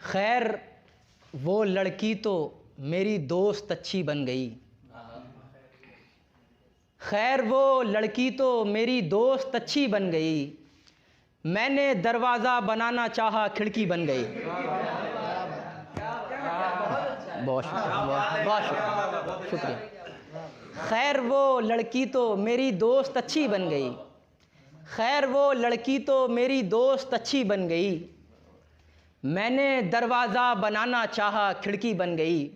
खैर वो लड़की तो मेरी दोस्त अच्छी बन गई। खैर वो लड़की तो मेरी दोस्त अच्छी बन गई। मैंने दरवाज़ा बनाना चाहा, खिड़की बन गई। बहुत शुक्रिया। खैर वो लड़की तो मेरी दोस्त अच्छी बन गई। खैर वो लड़की तो मेरी दोस्त अच्छी बन गई। मैंने दरवाज़ा बनाना चाहा, खिड़की बन गई।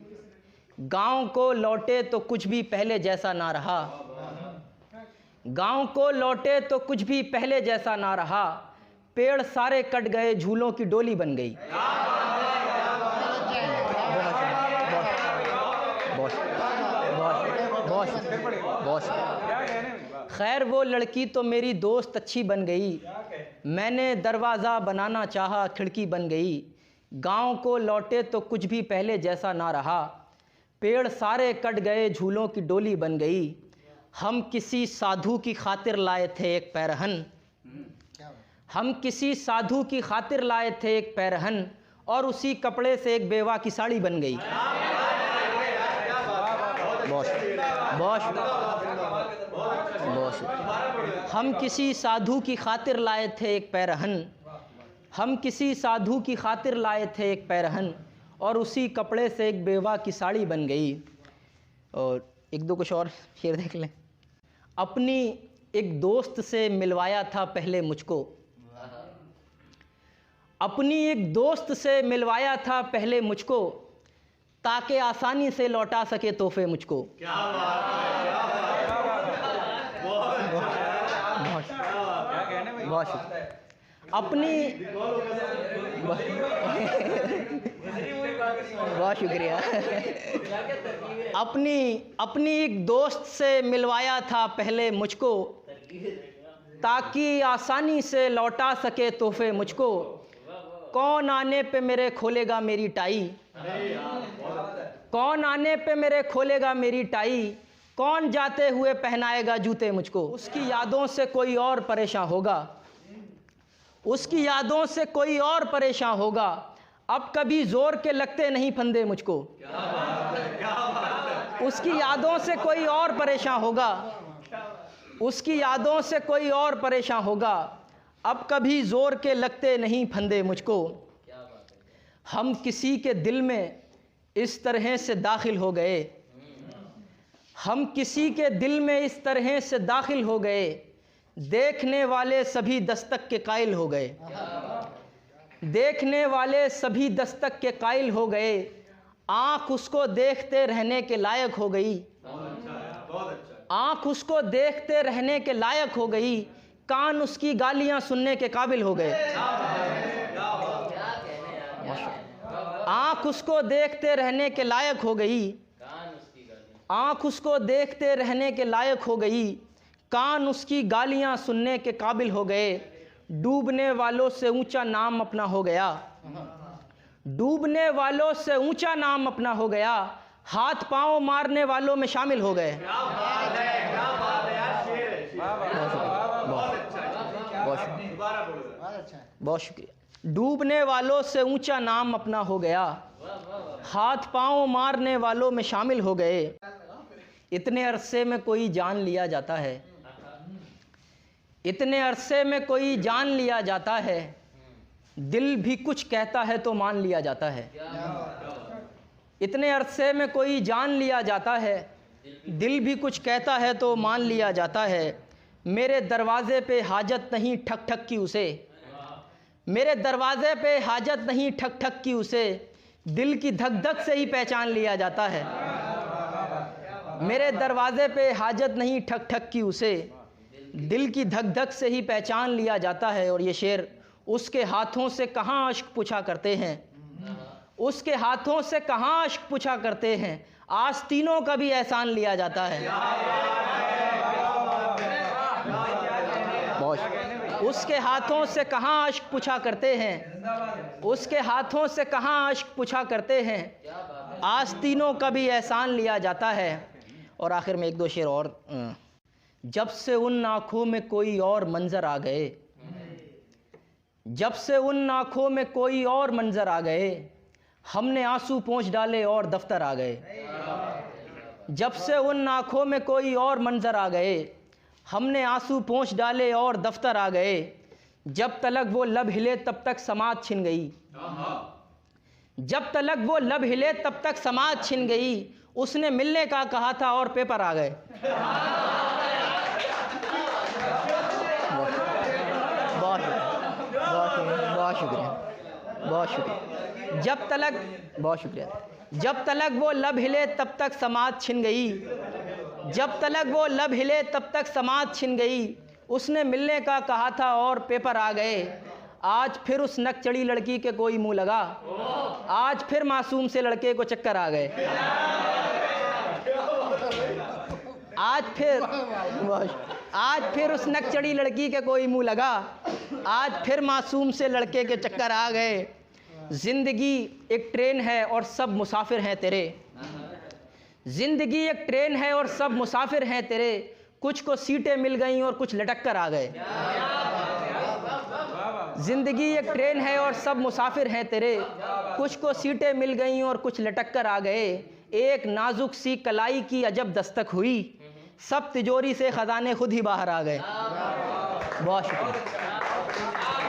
गांव को लौटे तो कुछ भी पहले जैसा ना रहा। गांव को लौटे तो कुछ भी पहले जैसा ना रहा। पेड़ सारे कट गए, झूलों की डोली बन गई। खैर वो लड़की तो मेरी दोस्त अच्छी बन गई। मैंने दरवाज़ा बनाना चाहा, खिड़की बन गई। गांव को लौटे तो कुछ भी पहले जैसा ना रहा। पेड़ सारे कट गए, झूलों की डोली बन गई। हम किसी साधु की खातिर लाए थे एक पैरहन। हम किसी साधु की खातिर लाए थे एक पैरहन, और उसी कपड़े से एक बेवा की साड़ी बन गई। हम किसी साधु की खातिर लाए थे एक पैरहन। हम किसी साधु की खातिर लाए थे एक पैरहन, और उसी कपड़े से एक बेवा की साड़ी बन गई। और एक दो कुछ और शेर देख लें। अपनी एक दोस्त से मिलवाया था पहले मुझको। अपनी एक दोस्त से मिलवाया था पहले मुझको, ताकि आसानी से लौटा सके तोहफे मुझको। क्या बहुत अपनी बहुत शुक्रिया। अपनी एक दोस्त से मिलवाया था पहले मुझको, ताकि आसानी से लौटा सके तोहफे मुझको। कौन आने पे मेरे खोलेगा मेरी टाई। कौन आने पे मेरे खोलेगा मेरी टाई। कौन जाते हुए पहनाएगा जूते मुझको। उसकी यादों से कोई और परेशान होगा। उसकी यादों से कोई और परेशान होगा। अब कभी जोर के लगते नहीं फंदे मुझको। उसकी यादों से कोई और परेशान होगा। उसकी यादों से कोई और परेशान होगा। अब कभी जोर के लगते नहीं फंदे मुझको। हम किसी के दिल में इस तरह से दाखिल हो गए। हम किसी के दिल में इस तरह से दाखिल हो गए। देखने वाले सभी दस्तक के कायल हो गए। देखने वाले सभी दस्तक के कायल हो गए। आँख उसको देखते रहने के लायक हो गई। आँख उसको देखते रहने के लायक हो गई। कान उसकी गालियां सुनने के काबिल हो गए। आँख उसको देखते रहने के लायक हो गई। आँख उसको देखते रहने के लायक हो गई। कान उसकी गालियां सुनने के काबिल हो गए। डूबने वालों से ऊंचा नाम अपना हो गया। डूबने वालों से ऊंचा नाम अपना हो गया। हाथ पांव मारने वालों में शामिल हो गए। बहुत शुक्रिया। डूबने वालों से ऊंचा नाम अपना हो गया। हाथ पांव मारने वालों में शामिल हो गए। इतने अरसे में कोई जान लिया जाता है। इतने अरसे में कोई जान लिया जाता है। दिल भी कुछ कहता है तो मान लिया जाता है। इतने अरसे में कोई जान लिया जाता है। दिल भी कुछ कहता है तो मान लिया जाता है। मेरे दरवाज़े पे हाजत नहीं ठक ठक की उसे। मेरे दरवाज़े पे हाजत नहीं ठक ठक की उसे। दिल की धक धक से ही पहचान लिया जाता है। मेरे दरवाज़े पे हाजत नहीं ठक ठक की उसे। दिल की धक धक से ही पहचान लिया जाता है। और ये शेर, उसके हाथों से कहाँ अश्क पूछा करते हैं। उसके हाथों से कहाँ अश्क पूछा करते हैं। आस्तीनों का भी एहसान लिया जाता है। उसके हाथों से कहाँ अश्क पूछा करते हैं। उसके हाथों से कहाँ अश्क पूछा करते हैं। आस्तीनों का भी एहसान लिया जाता है। और आखिर में एक दो शेर और। जब से उन आँखों में कोई और मंजर आ गए। जब से उन आँखों में कोई और मंजर आ गए। हमने आंसू पोंछ डाले और दफ्तर आ गए। जब से उन आँखों में कोई और मंजर आ गए, हमने आंसू पोंछ डाले और दफ्तर आ गए। जब तलक वो लब हिले तब तक समाज छिन गई। जब तलक वो लब हिले तब तक समाज छिन गई। उसने मिलने का कहा था और पेपर आ गए। बहुत शुक्रिया, बहुत शुक्रिया। जब तलक वो लब हिले तब तक समाज छिन गई। जब तलक वो लब हिले तब तक समाज छिन गई। उसने मिलने का कहा था और पेपर आ गए। आज फिर उस नकचड़ी लड़की के कोई मुंह लगा। आज फिर मासूम से लड़के को चक्कर आ गए। आज फिर उस नकचड़ी लड़की के कोई मुंह लगा। आज फिर मासूम से लड़के के चक्कर आ गए। जिंदगी एक ट्रेन है और सब मुसाफिर हैं तेरे। जिंदगी एक ट्रेन है और सब मुसाफिर हैं तेरे। कुछ को सीटें मिल गईं और कुछ लटक कर आ गए। जिंदगी एक ट्रेन है और सब मुसाफिर हैं तेरे। कुछ को सीटें मिल गईं और कुछ लटक कर आ गए। एक नाजुक सी कलाई की अजब दस्तक हुई। सब तिजोरी से खजाने खुद ही बाहर आ गए। बहुत शुक्रिया।